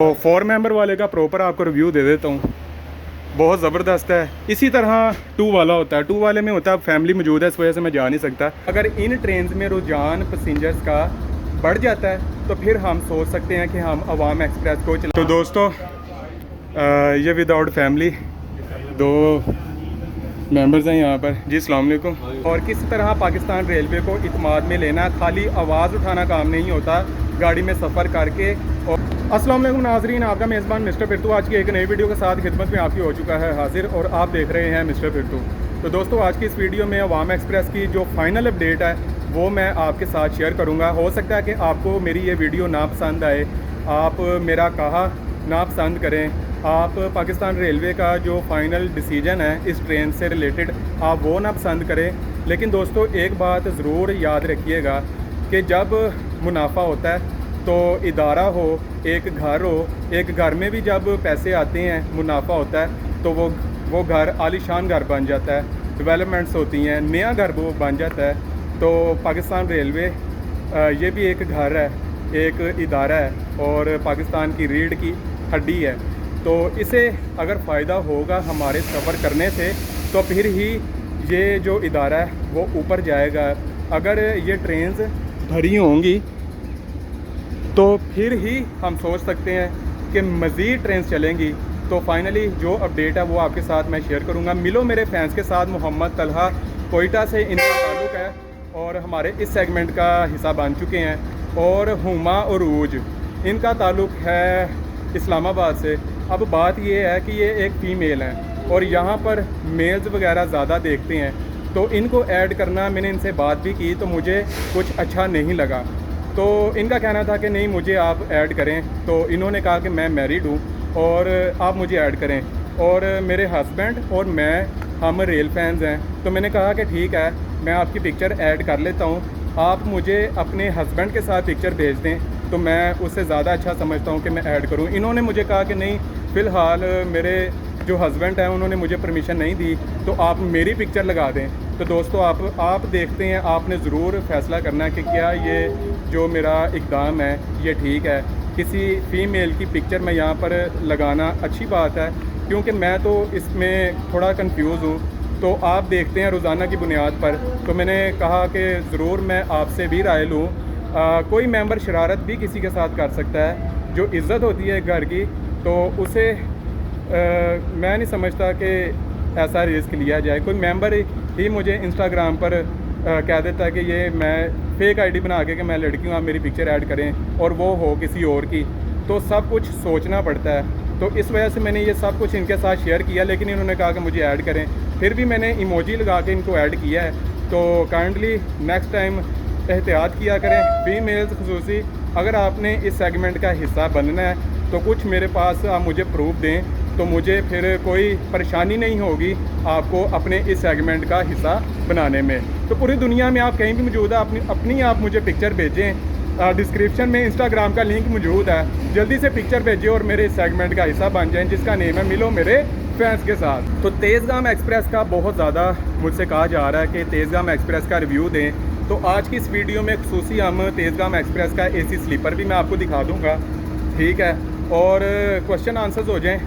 तो 4 मेंबर वाले का प्रॉपर आपको रिव्यू दे देता हूँ। बहुत ज़बरदस्त है। इसी तरह 2 वाला होता है। 2 वाले में होता है फैमिली मौजूद है, इस वजह से मैं जा नहीं सकता। अगर इन ट्रेन में रुझान पैसेंजर्स का बढ़ जाता है तो फिर हम सोच सकते हैं कि हम अवाम एक्सप्रेस को चला। तो दोस्तों ये विदाउट फैमिली 2 मेंबर्स हैं यहाँ पर। जी अस्सलाम वालेकुम। और किस तरह पाकिस्तान रेलवे को इत्मीनान में लेना, खाली आवाज़ उठाना काम नहीं होता गाड़ी में सफ़र करके। और अस्सलाम वालेकुम नाज़रीन, आपका मेज़बान मिस्टर फिरतू आज की एक नई वीडियो के साथ खिदमत में आपकी हो चुका है हाजिर, और आप देख रहे हैं मिस्टर फिरतू। तो दोस्तों आज की इस वीडियो में अवाम एक्सप्रेस की जो फाइनल अपडेट है वो मैं आपके साथ शेयर करूँगा। हो सकता है कि आपको मेरी ये वीडियो ना पसंद आए, आप मेरा कहा ना पसंद करें, आप पाकिस्तान रेलवे का जो फ़ाइनल डिसीजन है इस ट्रेन से रिलेटेड आप वो ना पसंद करें। लेकिन दोस्तों एक बात ज़रूर याद रखिएगा कि जब मुनाफा होता है तो इदारा हो, एक घर हो, एक घर में भी जब पैसे आते हैं, मुनाफा होता है तो वो घर आलीशान घर बन जाता है, डेवलपमेंट्स होती हैं, नया घर वो बन जाता है। तो पाकिस्तान रेलवे ये भी एक घर है, एक इदारा है और पाकिस्तान की रीढ़ की हड्डी है। तो इसे अगर फ़ायदा होगा हमारे सफ़र करने से तो फिर ही ये जो इदारा है वो ऊपर जाएगा। अगर ये ट्रेन्स भरी होंगी तो फिर ही हम सोच सकते हैं कि मज़ीद ट्रेन्स चलेंगी। तो फाइनली जो अपडेट है वो आपके साथ मैं शेयर करूंगा। मिलो मेरे फैंस के साथ। मोहम्मद तलहा कोयटा से इनका ताल्लुक़ है और हमारे इस सेगमेंट का हिस्सा बन चुके हैं। और हुमा उरूज इनका ताल्लुक़ है इस्लामाबाद से। अब बात ये है कि ये एक फ़ीमेल हैं और यहाँ पर मेल्स वगैरह ज़्यादा देखते हैं, तो इनको ऐड करना, मैंने इनसे बात भी की तो मुझे कुछ अच्छा नहीं लगा। तो इनका कहना था कि नहीं मुझे आप ऐड करें, तो इन्होंने कहा कि मैं मैरिड हूँ और आप मुझे ऐड करें, और मेरे हस्बैंड और मैं हम रेल फैंस हैं। तो मैंने कहा कि ठीक है मैं आपकी पिक्चर ऐड कर लेता हूँ, आप मुझे अपने हस्बैंड के साथ पिक्चर भेज दें तो मैं उससे ज़्यादा अच्छा समझता हूँ कि मैं ऐड करूँ। इन्होंने मुझे कहा कि नहीं फ़िलहाल मेरे जो हस्बैंड हैं उन्होंने मुझे परमिशन नहीं दी, तो आप मेरी पिक्चर लगा दें। तो दोस्तों आप देखते हैं, आपने ज़रूर फ़ैसला करना है कि क्या ये जो मेरा इक़दाम है ये ठीक है। किसी फ़ीमेल की पिक्चर मैं यहाँ पर लगाना अच्छी बात है, क्योंकि मैं तो इसमें थोड़ा कंफ्यूज हूँ। तो आप देखते हैं रोज़ाना की बुनियाद पर। तो मैंने कहा कि ज़रूर मैं आपसे भी राय लूँ। कोई मेंबर शरारत भी किसी के साथ कर सकता है, जो इज़्ज़त होती है घर की, तो उसे मैं नहीं समझता कि ऐसा रिस्क लिया जाए। कोई मेंबर ही मुझे इंस्टाग्राम पर कह देता है कि ये मैं फेक आईडी बना के कि मैं लड़की हूँ, आप मेरी पिक्चर ऐड करें, और वो हो किसी और की, तो सब कुछ सोचना पड़ता है। तो इस वजह से मैंने ये सब कुछ इनके साथ शेयर किया, लेकिन इन्होंने कहा कि मुझे ऐड करें। फिर भी मैंने इमोजी लगा के इनको ऐड किया है। तो काइंडली नेक्स्ट टाइम एहतियात किया करें, फीमेल्स खुसूसी। अगर आपने इस सेगमेंट का हिस्सा बनना है तो कुछ मेरे पास आप मुझे प्रूफ दें, तो मुझे फिर कोई परेशानी नहीं होगी आपको अपने इस सेगमेंट का हिस्सा बनाने में। तो पूरी दुनिया में आप कहीं भी मौजूद है, अपनी आप मुझे पिक्चर भेजें। डिस्क्रिप्शन में इंस्टाग्राम का लिंक मौजूद है, जल्दी से पिक्चर भेजें और मेरे इस सेगमेंट का हिस्सा बन जाएं, जिसका नेम है मिलो मेरे फैंस के साथ। तो तेज़गाम एक्सप्रेस का बहुत ज़्यादा मुझसे कहा जा रहा है कि तेज़गाम एक्सप्रेस का रिव्यू दें। तो आज की इस वीडियो में खुसूसी हम तेज़गाम एक्सप्रेस का AC स्लीपर भी मैं आपको दिखा दूँगा, ठीक है, और क्वेश्चन आंसर्स हो जाएँ।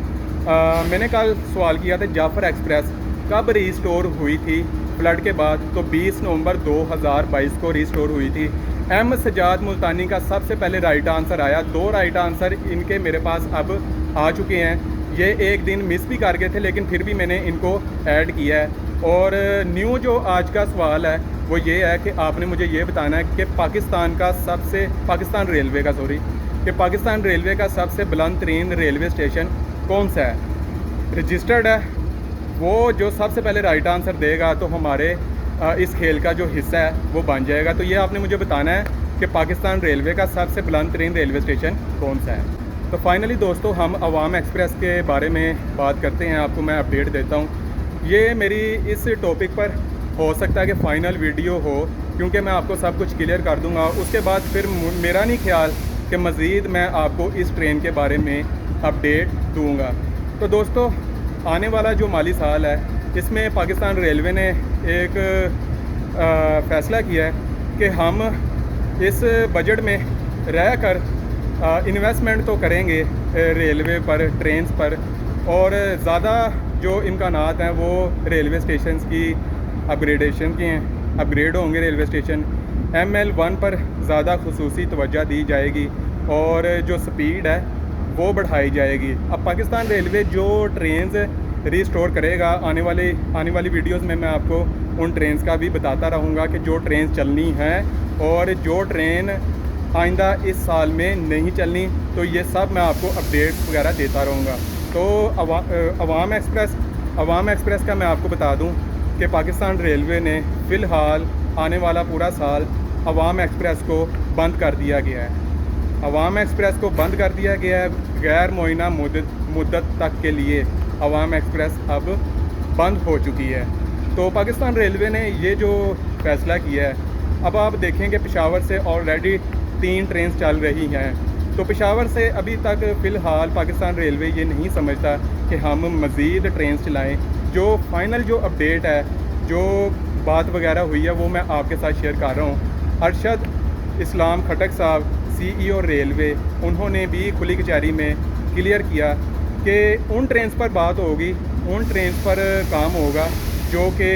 मैंने कल सवाल किया था जाफ़र एक्सप्रेस कब रीस्टोर हुई थी फ्लड के बाद, तो 20 नवंबर 2022 को रीस्टोर हुई थी। M सजाद मुल्तानी का सबसे पहले राइट आंसर आया। 2 राइट आंसर इनके मेरे पास अब आ चुके हैं। ये एक दिन मिस भी कर गए थे, लेकिन फिर भी मैंने इनको ऐड किया है। और न्यू जो आज का सवाल है वो ये है कि आपने मुझे ये बताना है कि पाकिस्तान रेलवे का सबसे बुलंद तरीन रेलवे स्टेशन कौन सा है। रजिस्टर्ड है वो जो सबसे पहले राइट आंसर देगा तो हमारे इस खेल का जो हिस्सा है वो बन जाएगा। तो ये आपने मुझे बताना है कि पाकिस्तान रेलवे का सबसे बुलंद तरीन रेलवे स्टेशन कौन सा है। तो फाइनली दोस्तों हम अवाम एक्सप्रेस के बारे में बात करते हैं, आपको मैं अपडेट देता हूँ। ये मेरी इस टॉपिक पर हो सकता है कि फ़ाइनल वीडियो हो, क्योंकि मैं आपको सब कुछ क्लियर कर दूँगा। उसके बाद फिर मेरा नहीं ख्याल कि मज़ीद मैं आपको इस ट्रेन के बारे में अपडेट दूँगा। तो दोस्तों आने वाला जो माली साल है इसमें पाकिस्तान रेलवे ने एक फ़ैसला किया है कि हम इस बजट में रह कर इन्वेस्टमेंट तो करेंगे, रेलवे पर, ट्रेन्स पर, और ज़्यादा जो इम्कानात हैं वो रेलवे स्टेशन की अपग्रेडेशन के हैं। अपग्रेड होंगे रेलवे स्टेशन। ML1 पर ज़्यादा खुसूसी तवज्जो दी जाएगी और जो स्पीड है वो बढ़ाई जाएगी। अब पाकिस्तान रेलवे जो ट्रेन्स रिस्टोर करेगा, आने वाली वीडियोस में मैं आपको उन ट्रेन्स का भी बताता रहूँगा कि जो ट्रेन चलनी है और जो ट्रेन आइंदा इस साल में नहीं चलनी, तो ये सब मैं आपको अपडेट्स वगैरह देता रहूँगा। तो अवाम एक्सप्रेस का मैं आपको बता दूँ कि पाकिस्तान रेलवे ने फ़िलहाल आने वाला पूरा साल अवाम एक्सप्रेस को बंद कर दिया गया है। अवाम एक्सप्रेस को बंद कर दिया गया है गैर मुअय्यना मुद्दत तक के लिए। अवाम एक्सप्रेस अब बंद हो चुकी है। तो पाकिस्तान रेलवे ने ये जो फ़ैसला किया है, अब आप देखेंगे पेशावर से ऑलरेडी 3 ट्रेन चल रही हैं। तो पेशावर से अभी तक फ़िलहाल पाकिस्तान रेलवे ये नहीं समझता कि हम मज़ीद ट्रेन चलाएँ। जो फाइनल जो अपडेट है, जो बात वगैरह हुई है, वो मैं आपके साथ शेयर कर रहा हूँ। अरशद इस्लाम खटक साहब, CEO रेलवे, उन्होंने भी खुली कचहरी में क्लियर किया कि उन ट्रेन्स पर बात होगी, उन ट्रेन्स पर काम होगा जो कि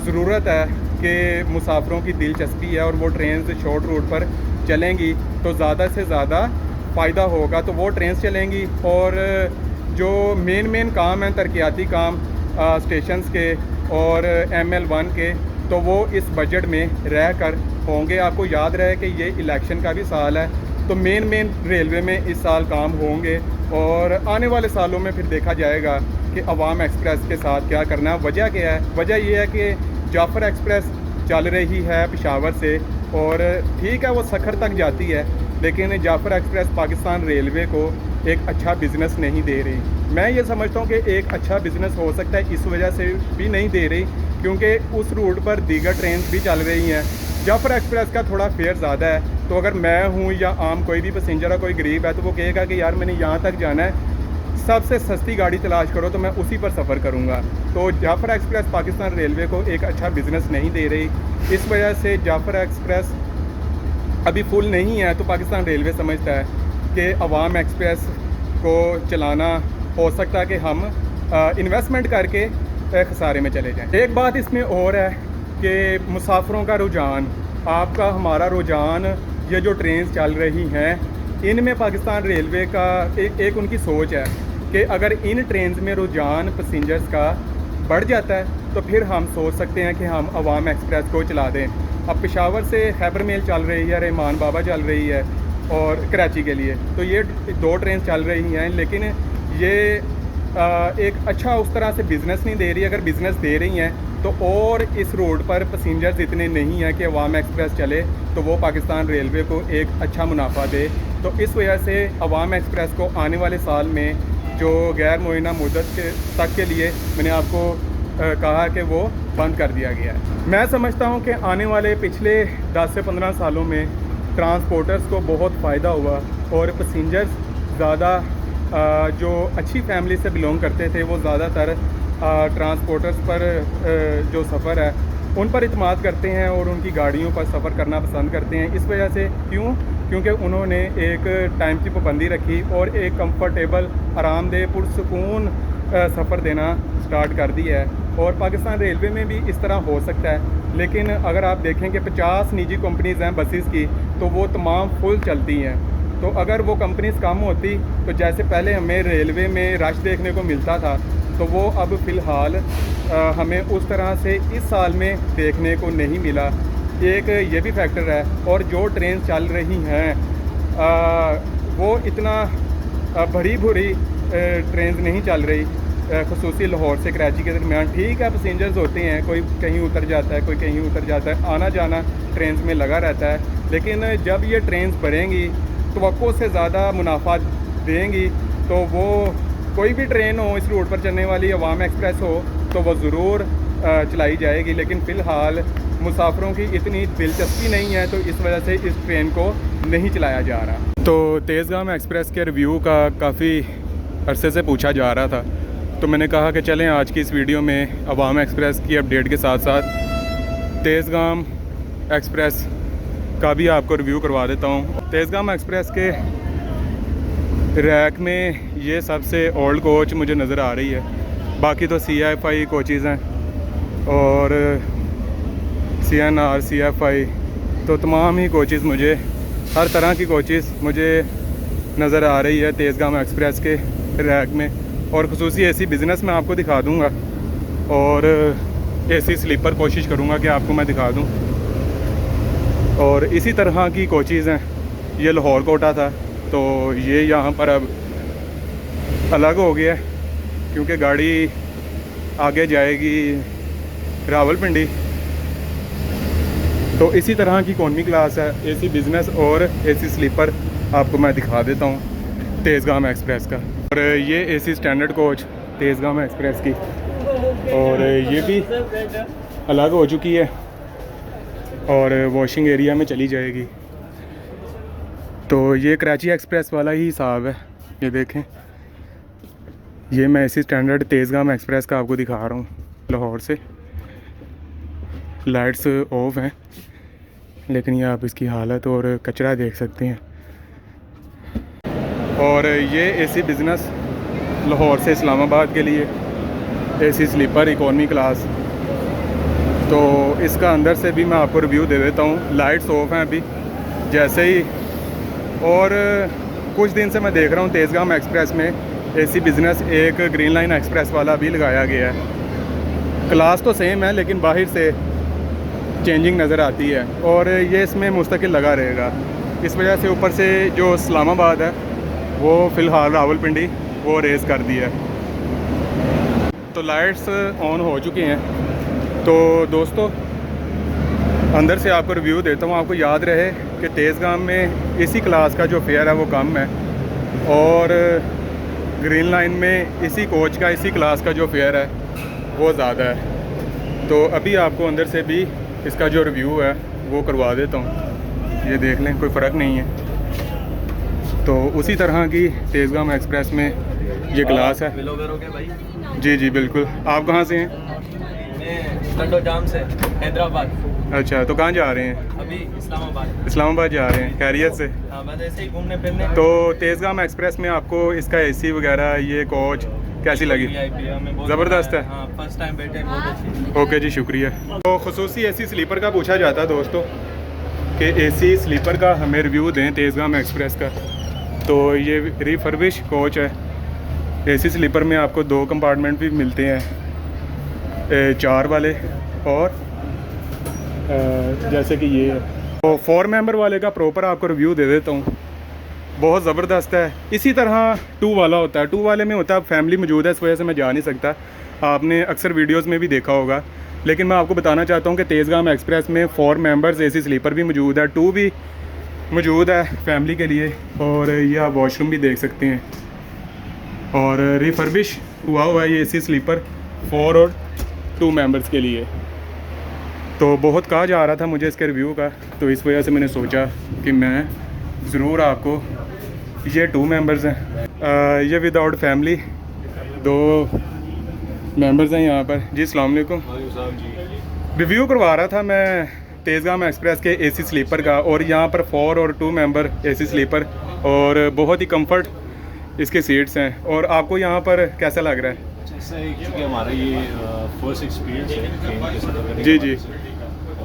ज़रूरत है कि मुसाफिरों की दिलचस्पी है और वो ट्रेन्स शॉर्ट रूट पर चलेंगी तो ज़्यादा से ज़्यादा फ़ायदा होगा, तो वो ट्रेन्स चलेंगी। और जो मेन काम हैं, तरक्याती काम स्टेशंस के और ML1 के, तो वो इस बजट में रह कर होंगे। आपको याद रहे कि ये इलेक्शन का भी साल है, तो मेन रेलवे में इस साल काम होंगे और आने वाले सालों में फिर देखा जाएगा कि अवाम एक्सप्रेस के साथ क्या करना है। वजह क्या है? वजह ये है कि जाफ़र एक्सप्रेस चल रही है पेशावर से, और ठीक है वो सखर तक जाती है, लेकिन जाफ़र एक्सप्रेस पाकिस्तान रेलवे को एक अच्छा बिज़नेस नहीं दे रही। मैं ये समझता हूँ कि एक अच्छा बिज़नेस हो सकता है, इस वजह से भी नहीं दे रही क्योंकि उस रूट पर दीगर ट्रेन भी चल रही हैं। जाफ़र एक्सप्रेस का थोड़ा फेयर ज़्यादा है, तो अगर मैं हूँ या आम कोई भी पैसेंजर है, कोई गरीब है, तो वो कहेगा कि यार मैंने यहाँ तक जाना है, सबसे सस्ती गाड़ी तलाश करो तो मैं उसी पर सफ़र करूँगा। तो जाफ़र एक्सप्रेस पाकिस्तान रेलवे को एक अच्छा बिज़नेस नहीं दे रही। इस वजह से जाफ़र एक्सप्रेस अभी फुल नहीं है, तो पाकिस्तान रेलवे समझता है कि अवाम एक्सप्रेस को चलाना हो सकता है कि हम इन्वेस्टमेंट करके खसारे में चले जाएं। एक बात इसमें और है कि मुसाफिरों का रुझान, आपका हमारा रुझान, ये जो ट्रेन चल रही हैं, इनमें पाकिस्तान रेलवे का एक उनकी सोच है कि अगर इन ट्रेन में रुझान पैसेंजर्स का बढ़ जाता है तो फिर हम सोच सकते हैं कि हम अवाम एक्सप्रेस को चला दें। अब पेशावर से खैबर मेल चल रही है, रहमान बाबा चल रही है और कराची के लिए, तो ये 2 ट्रेन चल रही हैं, लेकिन ये एक अच्छा उस तरह से बिज़नेस नहीं दे रही। अगर बिज़नेस दे रही हैं तो और इस रोड पर पैसेंजर्स इतने नहीं हैं कि अवाम एक्सप्रेस चले तो वो पाकिस्तान रेलवे को एक अच्छा मुनाफा दे। तो इस वजह से अवाम एक्सप्रेस को आने वाले साल में जो गैर मुअय्यना मुद्दत तक के लिए मैंने आपको कहा कि वो बंद कर दिया गया है। मैं समझता हूँ कि आने वाले पिछले 10 से 15 सालों में ट्रांसपोर्टर्स को बहुत फ़ायदा हुआ और पैसेंजर्स ज़्यादा जो अच्छी फैमिली से बिलोंग करते थे वो ज़्यादातर ट्रांसपोर्टर्स पर जो सफ़र है उन पर इत्माद करते हैं और उनकी गाड़ियों पर सफ़र करना पसंद करते हैं। इस वजह से क्योंकि उन्होंने एक टाइम की पाबंदी रखी और एक कंफर्टेबल, आरामदेह, पुरसुकून सफ़र देना स्टार्ट कर दिया है। और पाकिस्तान रेलवे में भी इस तरह हो सकता है, लेकिन अगर आप देखें कि 50 निजी कंपनीज़ हैं बसेस की, तो वो तमाम फुल चलती हैं। तो अगर वो कंपनीज़ कम होती तो जैसे पहले हमें रेलवे में रश देखने को मिलता था, तो वो अब फ़िलहाल हमें उस तरह से इस साल में देखने को नहीं मिला। एक ये भी फैक्टर है। और जो ट्रेन चल रही हैं वो इतना भरी भुरी ट्रेन नहीं चल रही, ख़ुसूसी लाहौर से कराची के दरमियान। ठीक है पैसेंजर्स होते हैं, कोई कहीं उतर जाता है, कोई कहीं उतर जाता है, आना जाना ट्रेन में लगा रहता है, लेकिन जब ये ट्रेन भरेंगी तवक्को से ज़्यादा मुनाफा देंगी तो वो कोई भी ट्रेन हो इस रूट पर चलने वाली, अवाम एक्सप्रेस हो, तो वो ज़रूर चलाई जाएगी। लेकिन फ़िलहाल मुसाफिरों की इतनी दिलचस्पी नहीं है, तो इस वजह से इस ट्रेन को नहीं चलाया जा रहा। तो तेज़गाम एक्सप्रेस के रिव्यू का काफ़ी अरसे से पूछा जा रहा था, तो मैंने कहा कि चलें आज की इस वीडियो में अवाम एक्सप्रेस की अपडेट के साथ साथ तेज़गाम एक्सप्रेस का भी आपको रिव्यू करवा देता हूँ। तेज़गाम एक्सप्रेस के रैक में ये सबसे ओल्ड कोच मुझे नज़र आ रही है। बाकी तो CFI कोचेज़ हैं और CNR CFI, तो तमाम ही कोचेज़ मुझे, हर तरह की कोचेज़ मुझे नज़र आ रही है तेज़गाम एक्सप्रेस के रैक में। और ख़ुसूसी AC बिज़नेस में आपको दिखा दूँगा और AC स्लीपर कोशिश करूँगा कि आपको मैं दिखा दूँ। और इसी तरह की कोचेज़ हैं। ये लाहौर कोटा था, तो ये यहाँ पर अब अलग हो गया है क्योंकि गाड़ी आगे जाएगी रावलपिंडी। तो इसी तरह की इकॉनमी क्लास है, AC बिज़नेस और AC स्लीपर आपको मैं दिखा देता हूँ तेज़गाम एक्सप्रेस का। और ये AC standard coach Tezgam express की, और ये भी अलग हो चुकी है और वॉशिंग एरिया में चली जाएगी। तो ये कराची एक्सप्रेस वाला ही हिसाब है। ये देखें, ये मैं AC स्टैंडर्ड तेज़गाम एक्सप्रेस का आपको दिखा रहा हूँ लाहौर से। लाइट्स ऑफ हैं, लेकिन ये आप इसकी हालत और कचरा देख सकते हैं। और ये AC बिज़नेस लाहौर से इस्लामाबाद के लिए AC स्लीपर इकॉनमी क्लास। तो इसका अंदर से भी मैं आपको रिव्यू दे देता हूँ। लाइट्स ऑफ हैं अभी जैसे ही, और कुछ दिन से मैं देख रहा हूँ तेज़गाम एक्सप्रेस में AC बिज़नेस एक ग्रीन लाइन एक्सप्रेस वाला भी लगाया गया है। क्लास तो सेम है लेकिन बाहर से चेंजिंग नज़र आती है, और ये इसमें मुस्तकिल लगा रहेगा। इस वजह से ऊपर से जो इस्लामाबाद है वो फ़िलहाल रावलपिंडी वो रेज़ कर दिया है। तो लाइट्स ऑन हो चुकी हैं। तो दोस्तों, अंदर से आपको रिव्यू देता हूँ। आपको याद रहे कि तेज़गाम में इसी क्लास का जो फेयर है वो कम है, और ग्रीन लाइन में इसी कोच का, इसी क्लास का जो फेयर है वो ज़्यादा है। तो अभी आपको अंदर से भी इसका जो रिव्यू है वो करवा देता हूँ। ये देख लें, कोई फ़र्क नहीं है। तो उसी तरह की तेज़गाम एक्सप्रेस में ये क्लास है। भाई जी जी बिल्कुल। आप कहाँ से हैं? जाम से हैदराबाद। अच्छा, तो कहाँ जा रहे हैं? अभी इस्लामाबाद। इस्लामाबाद जा रहे हैं, खैरियत से? हाँ, बस ऐसे ही घूमने फिरने। तो तेज़गाम एक्सप्रेस में आपको इसका AC वगैरह, ये कोच कैसी लगी? ज़बरदस्त है। हाँ, फर्स्ट टाइम बैठे, बहुत अच्छी। ओके जी, शुक्रिया। तो ख़ुसूसी AC स्लीपर का पूछा जाता है दोस्तों कि AC स्लीपर का हमें रिव्यू दें तेज़गाम एक्सप्रेस का। तो ये रिफर्बिश कोच है। AC स्लीपर में आपको 2 कंपार्टमेंट भी मिलते हैं, 4 वाले और जैसे कि ये है। तो 4 मेंबर वाले का प्रॉपर आपको रिव्यू दे देता हूँ। बहुत ज़बरदस्त है। इसी तरह 2 वाला होता है। 2 वाले में होता है फैमिली मौजूद है, इस वजह से मैं जा नहीं सकता। आपने अक्सर वीडियोस में भी देखा होगा, लेकिन मैं आपको बताना चाहता हूँ कि तेज़गाम एक्सप्रेस में 4 मेंबर्स AC स्लीपर भी मौजूद है, 2 भी मौजूद है फैमिली के लिए। और ये आप वॉशरूम भी देख सकते हैं, और रिफर्बिश हुआ है ये AC स्लीपर 4 और 2 मेंबर्स के लिए। तो बहुत कहा जा रहा था मुझे इसके रिव्यू का, तो इस वजह से मैंने सोचा कि मैं ज़रूर आपको, ये 2 मेंबर्स हैं, ये विदाउट फैमिली 2 मेंबर्स हैं यहाँ पर। जी अस्सलाम वालेकुम। रिव्यू करवा रहा था मैं तेज़गाम एक्सप्रेस के AC स्लीपर का, और यहाँ पर 4 और 2 मेंबर AC स्लीपर, और बहुत ही कंफर्ट इसके सीट्स हैं। और आपको यहाँ पर कैसा लग रहा है? ऐसा है क्योंकि हमारा ये फर्स्ट एक्सपीरियंस है ट्रेन के सफ़र करने जी का। जी।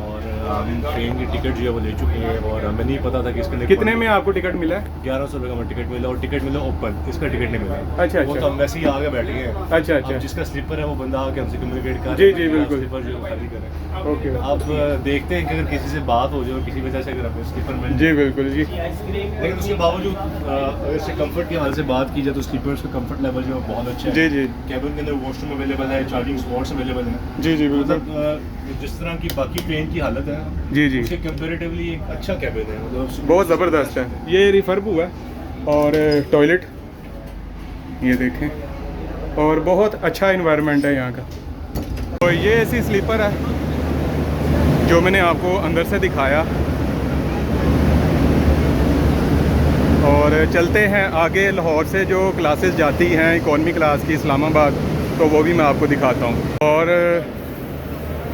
और हम ट्रेन की टिकट जो है वो ले चुके हैं, और हमें नहीं पता था कि इसके लिए कितने में आपको टिकट मिला है? 1100 रुपये का हमें टिकट मिला, और टिकट मिला ओपन, इसका टिकट नहीं मिला। अच्छा वो तो हम वैसे ही आगे बैठे हैं। अच्छा अच्छा। अब जिसका स्लीपर है वो बंदा आके हमसे कम्युनिकेट कर जी जी बिल्कुल। स्लीपर जो खाली करें। ओके। अब देखते हैं कि अगर किसी से बात हो जाए और किसी वजह से अगर हमें स्लीपर मिल जाए, जी बिल्कुल जी। लेकिन उसके बावजूद अगर इससे कम्फर्ट के हवाले से बात की जाए तो स्लीपर्स का कम्फर्ट लेवल जो है बहुत अच्छा है। जी जी। कैबिन के अंदर वॉशरूम अवेलेबल है, चार्जिंग स्पॉट्स अवेलेबल है। जी जी बिल्कुल। मतलब जिस तरह की बाकी ट्रेन की हालत है, जी जी, उसके कंपैरेटिवली एक अच्छा कैबिन है, मतलब बहुत ज़बरदस्त है। ये रिफर्ब हुआ है, और टॉयलेट ये देखें, और बहुत अच्छा इन्वायरमेंट है यहाँ का। तो ये AC स्लीपर है जो मैंने आपको अंदर से दिखाया, और चलते हैं आगे। लाहौर से जो क्लासेस जाती हैं इकॉनमी क्लास की इस्लामाबाद, तो वो भी मैं आपको दिखाता हूँ। और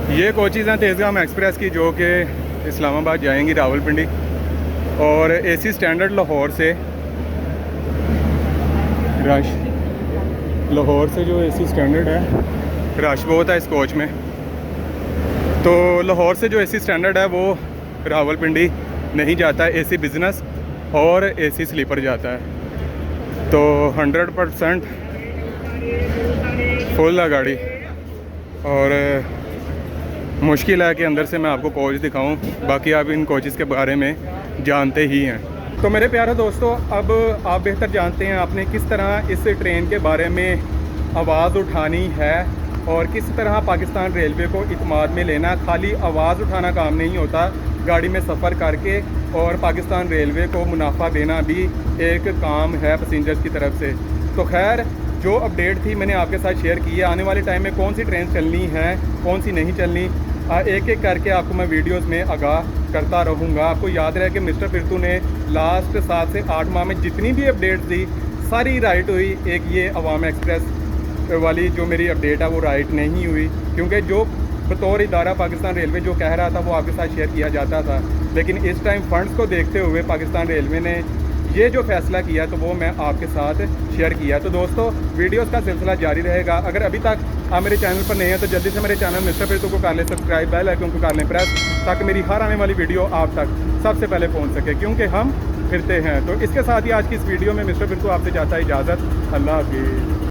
ये कोचेज़ हैं तेज़गाम एक्सप्रेस की जो कि इस्लामाबाद जाएंगी रावलपिंडी, और AC स्टैंडर्ड लाहौर से रश लाहौर से जो एसी स्टैंडर्ड है, रश बहुत है इस कोच में। तो लाहौर से जो एसी स्टैंडर्ड है वो रावलपिंडी नहीं जाता है, एसी बिज़नेस और एसी स्लीपर जाता है। तो 100% फुल है गाड़ी और मुश्किल है कि अंदर से मैं आपको कोच दिखाऊं, बाकी आप इन कोचेस के बारे में जानते ही हैं। तो मेरे प्यारे दोस्तों, अब आप बेहतर जानते हैं आपने किस तरह इस ट्रेन के बारे में आवाज़ उठानी है और किस तरह पाकिस्तान रेलवे को इत्मीनान में लेना। खाली आवाज़ उठाना काम नहीं होता, गाड़ी में सफ़र करके और पाकिस्तान रेलवे को मुनाफा देना भी एक काम है पैसेंजर्स की तरफ से। तो खैर, जो अपडेट थी मैंने आपके साथ शेयर की है। आने वाले टाइम में कौन सी ट्रेन चलनी है, कौन सी नहीं चलनी, एक एक करके आपको मैं वीडियोस में आगाह करता रहूँगा। आपको याद रहे कि मिस्टर फिरतू ने लास्ट 7 से 8 माह में जितनी भी अपडेट दी सारी राइट हुई। एक ये अवाम एक्सप्रेस वाली जो मेरी अपडेट है वो राइट नहीं हुई, क्योंकि जो बतौर इदारा पाकिस्तान रेलवे जो कह रहा था वो आपके साथ शेयर किया जाता था, लेकिन इस टाइम फंड्स को देखते हुए पाकिस्तान रेलवे ने ये जो फैसला किया तो वो मैं आपके साथ शेयर किया। तो दोस्तों, वीडियोस का सिलसिला जारी रहेगा। अगर अभी तक आप मेरे चैनल पर नहीं है तो जल्दी से मेरे चैनल मिस्टर फिरतू को कर लें सब्सक्राइब, बेल आइकन को कर लें प्रेस, ताकि मेरी हर आने वाली वीडियो आप तक सबसे पहले पहुंच सके, क्योंकि हम फिरते हैं। तो इसके साथ ही आज की इस वीडियो में मिस्टर फिरतू आपसे चाहता है इजाज़त। अल्लाह हाफिज़।